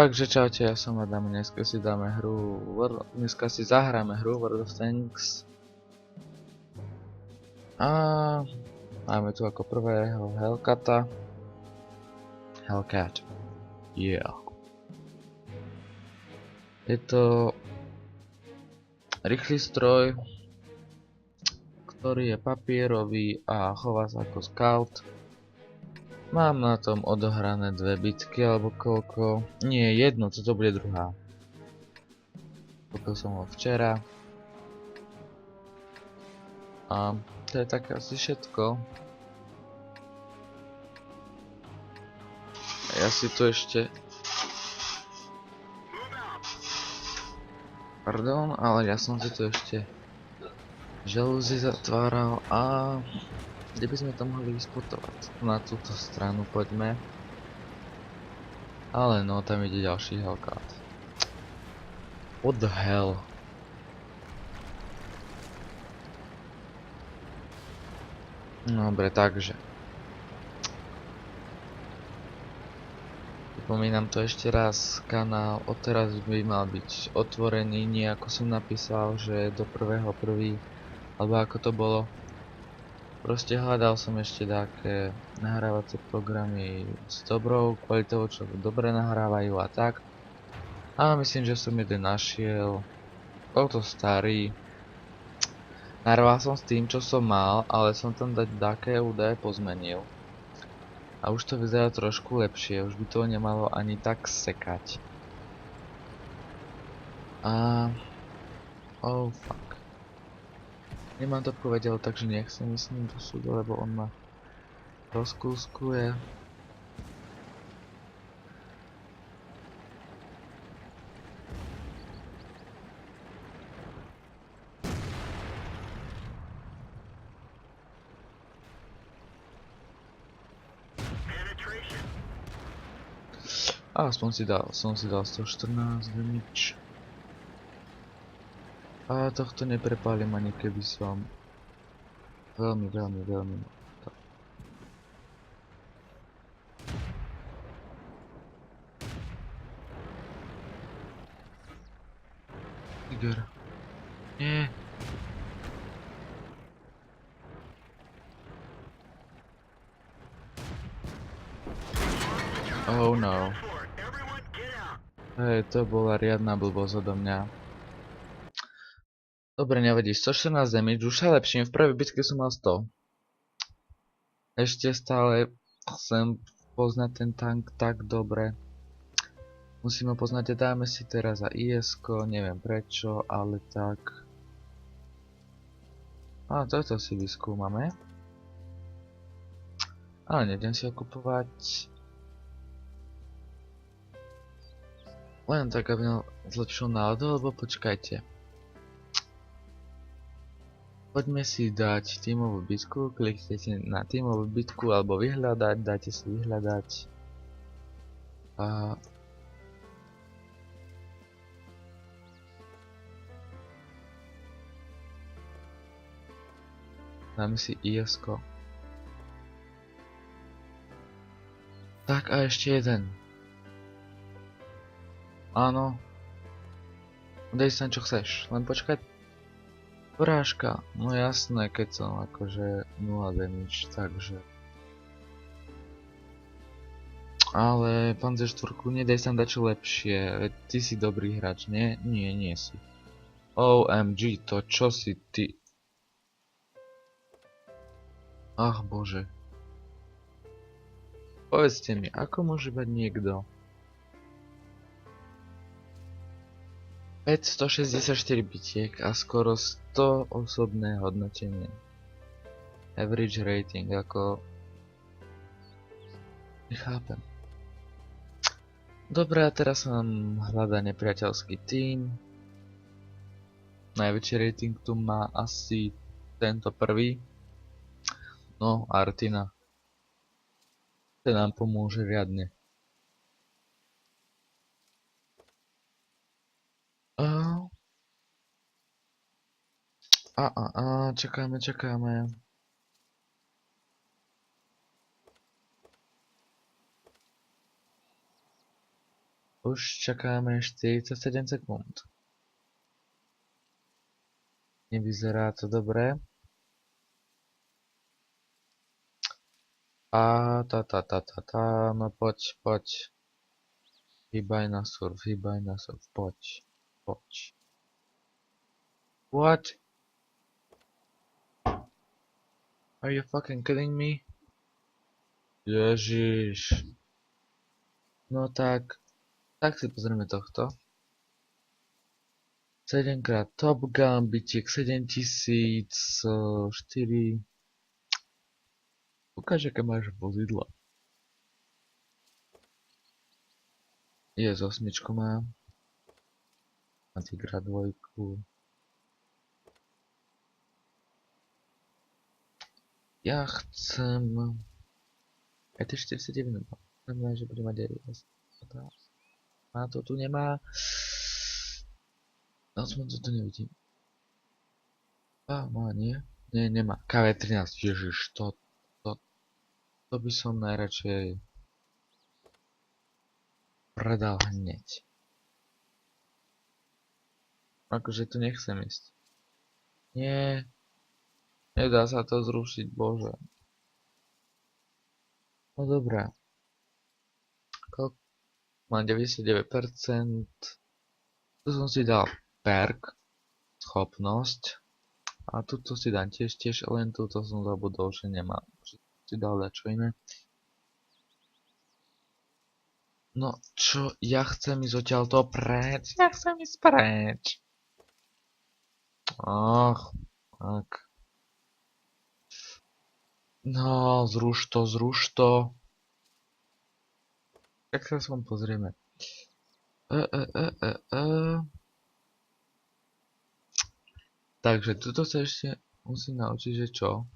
Takže čaute, ja som Adam, dneska si zahráme hru World of Tanks. A máme tu ako prvého Hellcat. Yeah. Je to rýchly stroj, ktorý je papierový a chová sa ako scout. Mám na tom odohrané 2 bitky alebo koľko. Nie, jednu, toto bude druhá. Kúpil som ho včera. A to je také asi všetko. Ja si tu ešte... Pardon, ale ja som si tu ešte žalúzy zatváral a... Kde by sme to mohli vyspotovať? Na túto stranu poďme. Ale no, tam ide ďalší Hellcat. What the hell? Dobre, takže. Pripomínam to ešte raz, kanál odteraz by mal byť otvorený, nie ako som napísal, že do 1.1. alebo ako to bolo. Proste hľadal som ešte také nahrávacie programy s dobrou kvalitou, čo dobre nahrávajú a tak. A myslím, že som jeden našiel. Bol to starý. Narval som s tým, čo som mal, ale som tam dať také údaje pozmenil. A už to vyzerá trošku lepšie, už by to nemalo ani tak sekať. A... Oh fuck. Nemám to povedal, takže nechcem myslím do súdu, lebo on ma rozkúskuje. A aspoň som si dal 114 damage. A tohto neprepálim ani keby som veľmi Tiger. Nie. Oh no. Hej, to bola riadna blbosť odo mňa. Dobre, nevadí, 114 damage, už sa lepším, v prvej bitke som mal 100. Ešte stále chcem poznať ten tank tak dobre. Musím ho poznať a dáme si teraz za IS-ko, neviem prečo, ale tak. A toto si vyskúmame. Ale nejdem si ho kupovať. Len tak, aby mal zlepšil náladu, lebo počkajte. Poďme si dať tímovú bitku, kliknite na tímovú bitku alebo vyhľadať, dajte si vyhľadať. A... Dáme si IS-ko. Tak a ešte jeden. Áno. Dej sa čo chceš, len počkať. Porážka, no jasné, keď som akože 0 damage, takže. Ale Panzer 4, nedaj sa dať čo lepšie, veď ty si dobrý hráč, nie? Nie, nie si. OMG, to čo si ty? Ach bože. Povedzte mi, ako môže mať niekto 564 bitiek a skoro 100 osobné hodnotenie. Average rating, ako... Nechápem. Dobre, a teraz sa nám hľadá nepriateľský tím. Najväčší rating tu má asi tento prvý. No, Artina. Ten nám pomôže riadne. Čakáme. Už čakáme 47 sekúnd. Nevyzerá to dobre. A no poď. Hýbaj na surf, poď. What? Are you fucking kidding me? Ježiš. No tak si pozrieme tohto. 7 krát Top Gun, bytiek 7000, 4. Ukáž, aké máš vozidla. Je z 8 má. A Tigra 2. Ja chcem... Aj ty 49. Znamená, že bude mať aj má to tu, nemá. Aspoň to tu nevidím. Má, nie? Nie, nemá. KV13, ježiš, to by som najradšej predal hneď. Akože tu nechcem ísť. Nie. Nedá sa to zrušiť, bože. No dobré. Mám 99%. Tu som si dal perk, schopnosť. A tuto si dám tiež, len túto som zabudol, že nemám. Si dal dačo iné. No čo, ja chcem ísť odtiaľto preč. Ja chcem ísť preč. Ach, tak. No, zruš to. Tak sa aspoň pozrieme. Takže tuto sa ešte musím naučiť, že čo?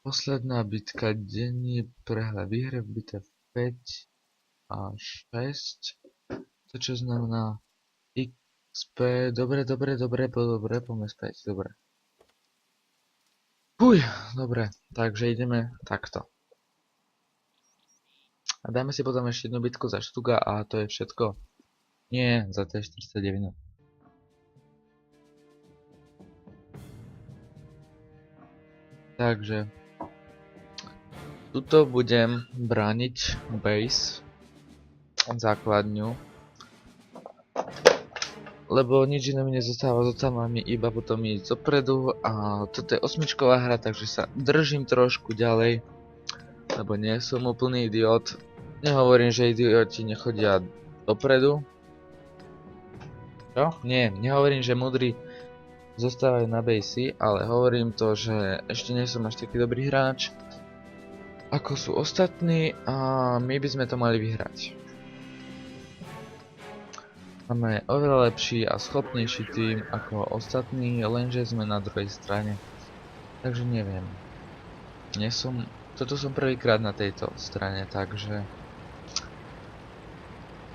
Posledná bitka, denní prehľad výhre v bitev 5 a 6. To čo znamená XP, dobre, poďme späť, dobre. Dobre, takže ideme takto. A dáme si potom ešte jednu bitku za Štuga a to je všetko. Nie, za T49. Takže tuto budem brániť base, základňu, lebo nič iné mi nezostáva za tamami, iba potom ísť dopredu a toto je 8-čková hra, takže sa držím trošku ďalej, lebo nie som úplný idiot. Nehovorím, že idioti nechodia dopredu. Čo? Nie, nehovorím, že múdri zostávajú na base, ale hovorím to, že ešte nie som až taký dobrý hráč ako sú ostatní a my by sme to mali vyhrať. Máme oveľa lepší a schopnejší tým ako ostatní, lenže sme na druhej strane. Takže neviem. Toto som prvýkrát na tejto strane, takže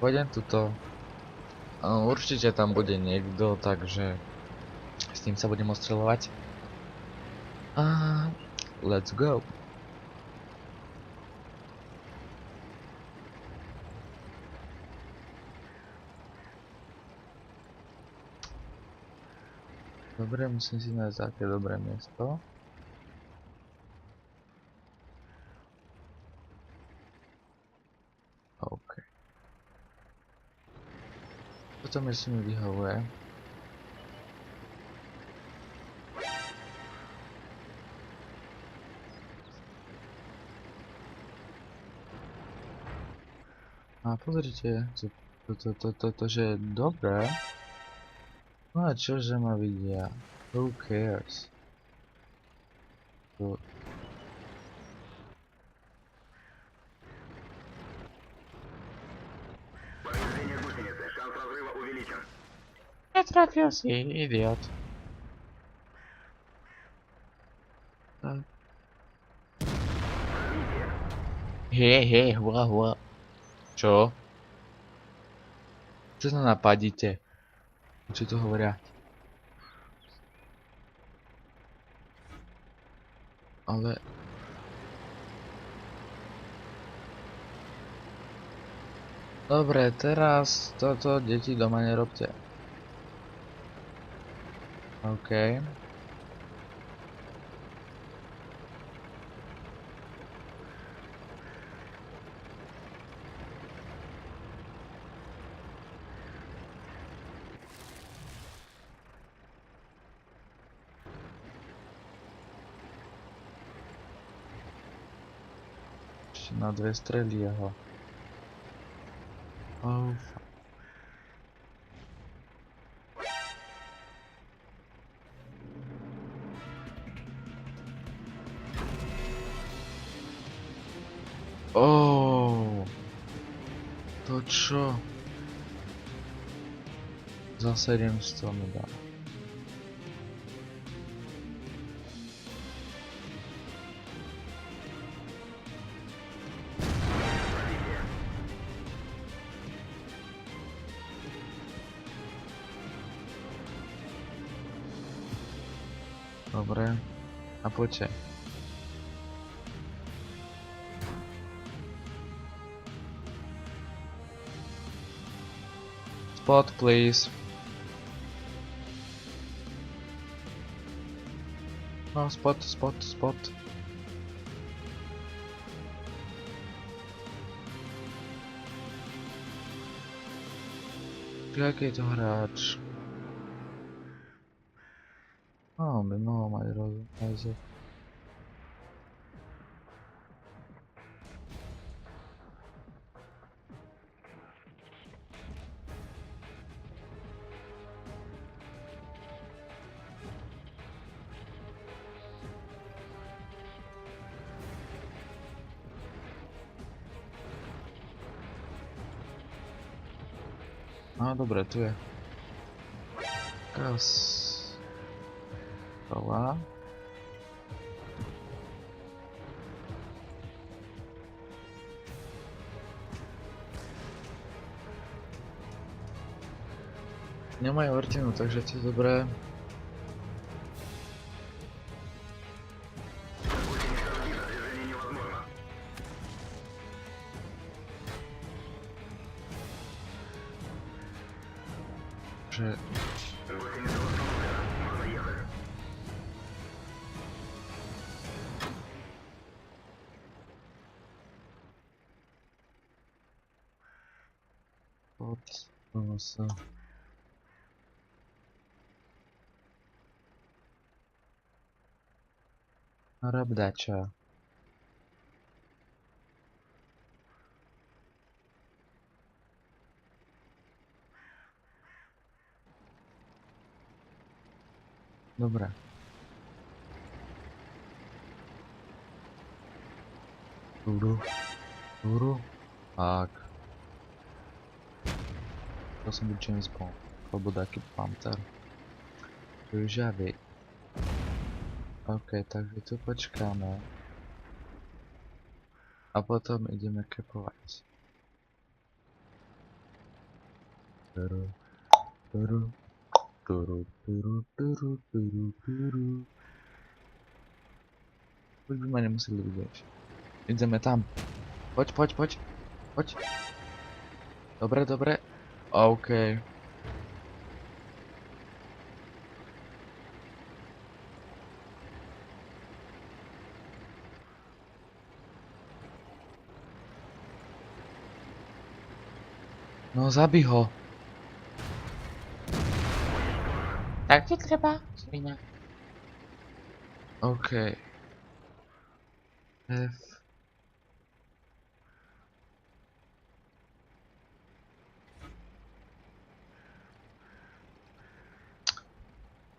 pôjdem tuto. Určite tam bude niekto, takže s tým sa budem ostreľovať. A let's go. Dobre, musím si nájsť také dobré miesto. OK. Toto miesto mi vyhovuje. A pozrite, to, že je dobré. No a čože ma vidia? Who cares? Netrafil si, idiot. Tak. Hej, hua. Čo? Čo sa napadíte? Čo to hovoria? Ale... Dobre, teraz toto deti doma nerobte. OK. Ešte na 2 strely jeho. Oh, fuck. Oh, to čo? Za 700 mi dá. Dobre. A poďte. Spot, please. No, spot, spot, spot. Aký je to hráč? No, on by mohol mať rozhľad. No, dobre, tu je. Kas. Kola. Nemajú vrtinu, takže to je dobré. Že... Od... sa... Rabdača. Dobre. Turu. Tak. To som byť James Bond. Alebo taký Panther. To už ja vie. OK, takže tu počkáme. A potom ideme kepovať. Turu. Už by ma nemuseli vidieť. Ideme tam. Poď. Dobre. OK. No zabij ho. Tak ti treba, svinia. OK. F.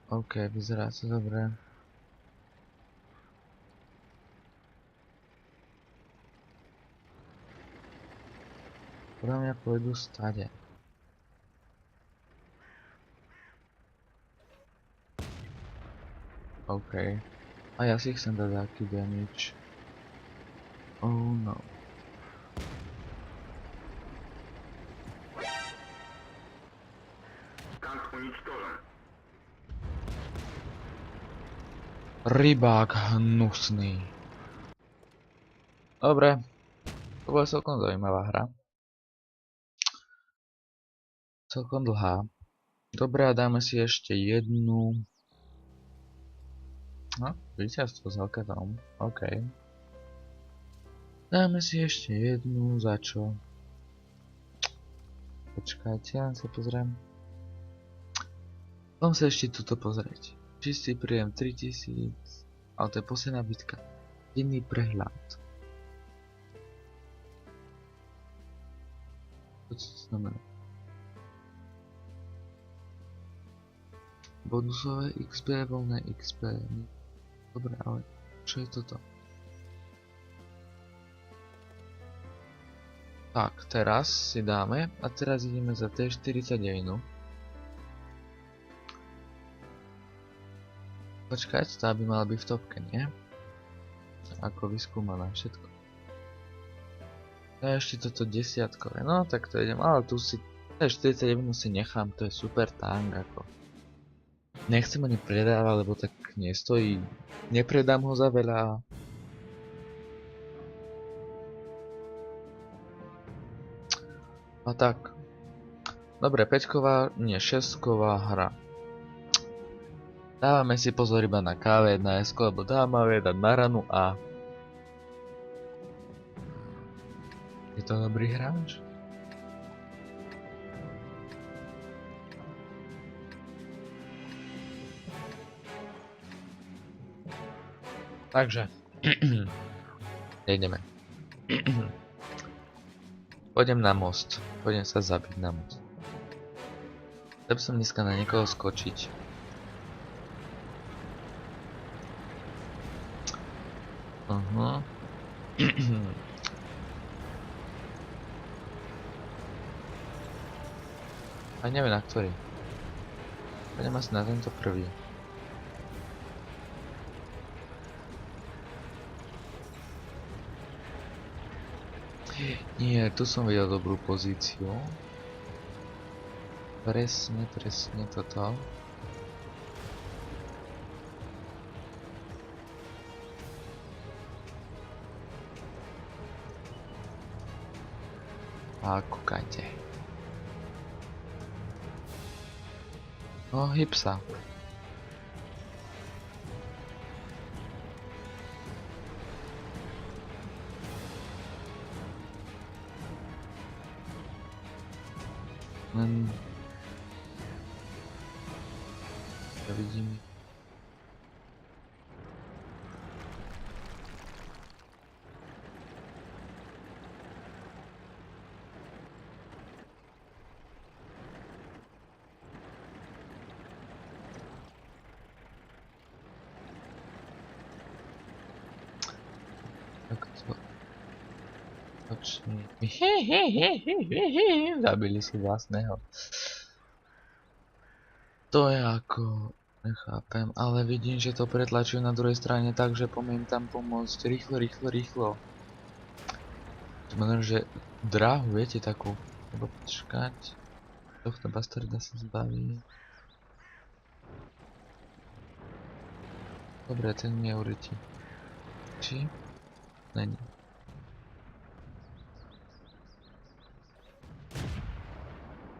OK, vyzerá to dobre. Podľa mňa pôjdu stade. OK. A ja si chcem dať taký damage. Oh no. Rybák hnusný. Dobre. To bola celkom zaujímavá hra. celkom dlhá. Dobre, a dáme si ešte jednu. No, víťazstvo s Alcatom. OK. Dáme si ešte jednu, za čo? Počkajte, len sa pozriem. Mám sa ešte tuto pozrieť. Čistý príjem 3000, ale to je posledná bitka. Iný prehľad. Čo to znamená? Bonusové XP, voľné XP. Dobre, ale čo je toto? Tak, teraz si dáme a teraz ideme za T49. Počkať, tá by mala byť v topke, nie? Ako vyskúmané všetko. A ešte toto desiatkové, no tak to idem, ale tu si T49 si nechám, to je super tank ako. Nechcem ani predávať, lebo tak nestojí, nepredám ho za veľa. A tak. Dobre, 5-ková, nie 6-ková hra. Dávame si pozor iba na KV, na S, lebo dáme dať na ranu a... Je to dobrý hráč? Takže. Ideme. Pôjdem na most. Pôjdem sa zabiť na most. Chcem som dneska na niekoho skočiť. A neviem na ktorý. Pôjdem asi na tento prvý. Nie, tu som videl dobrú pozíciu. Presne toto. A kúkajte. No, hyb sa. Len... Ja vidím... Tak to... Počni... Zabili si vlastného. To je ako... Nechápem, ale vidím, že to pretlačujú na druhej strane, takže pomiem tam pomôcť. Rýchlo. Znamená, že dráhu, viete, takú. Treba počkať. Tohto bastarda sa zbaví. Dobre, ten mi uletí. Či? Není.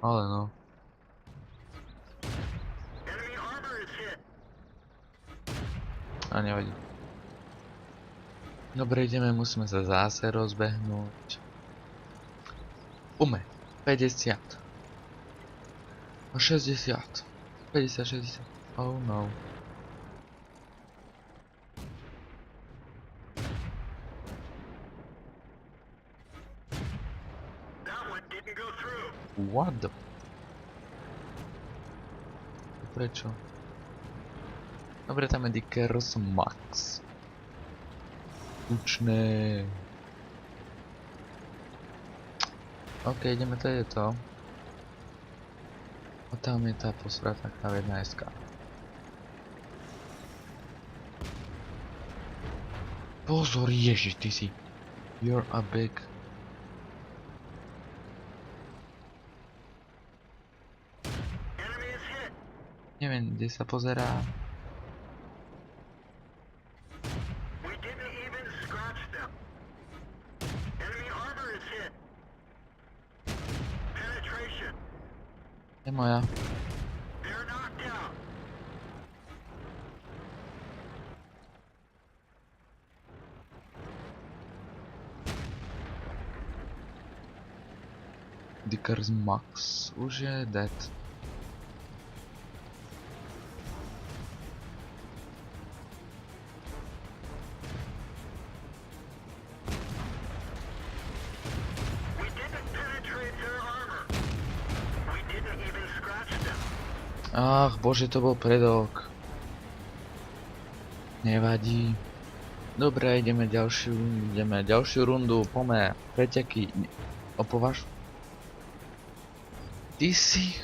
Ale no. A nevadí. Dobre, ideme, musíme sa zase rozbehnúť. Ume. 50. 60. 50, 60. Oh no. What the... Prečo? Dobre, tam je Dickers Max. Tučné. OK, ideme, to je to. A tam je tá posratá K1 SK. Pozor, ježiš, ty si. You're a big... Neviem, kde sa pozerá. Je moja. Dickers Max už je dead. Ach, bože, to bol predok. Nevadí. Dobre, ideme ďalšiu rundu, pome, preteky. Opovaž? Ty si...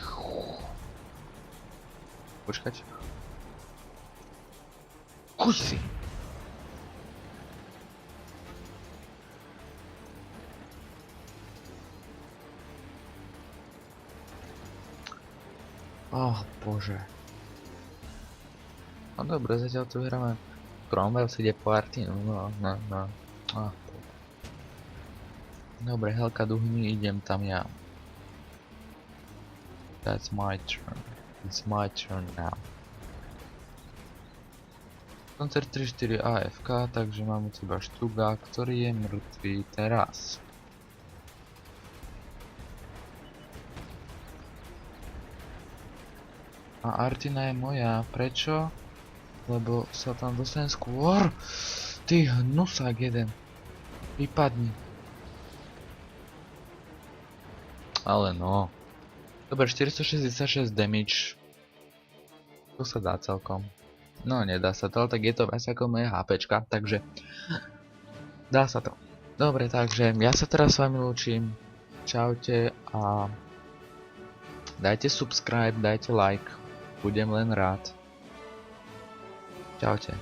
Počkať. Kusy! Oh, bože. No dobre, zatiaľ tu hráme. Cromwell si ide po Artinu, no. Ah, dobre, Helka duhni, idem tam ja. That's my turn. It's my turn now. Koncert 3-4 AFK, takže máme tu iba Štuga, ktorý je mŕtvý teraz. A Artina je moja. Prečo? Lebo sa tam dostane skôr. Ty hnusák jeden. Vypadni. Ale no. Dobre, 466 damage. To sa dá celkom. No, nedá sa to, ale tak je to viac ako moje HPčka, takže dá sa to. Dobre, takže ja sa teraz s vami lúčim. Čaute a dajte subscribe, dajte like. Budem len rád. Čaute.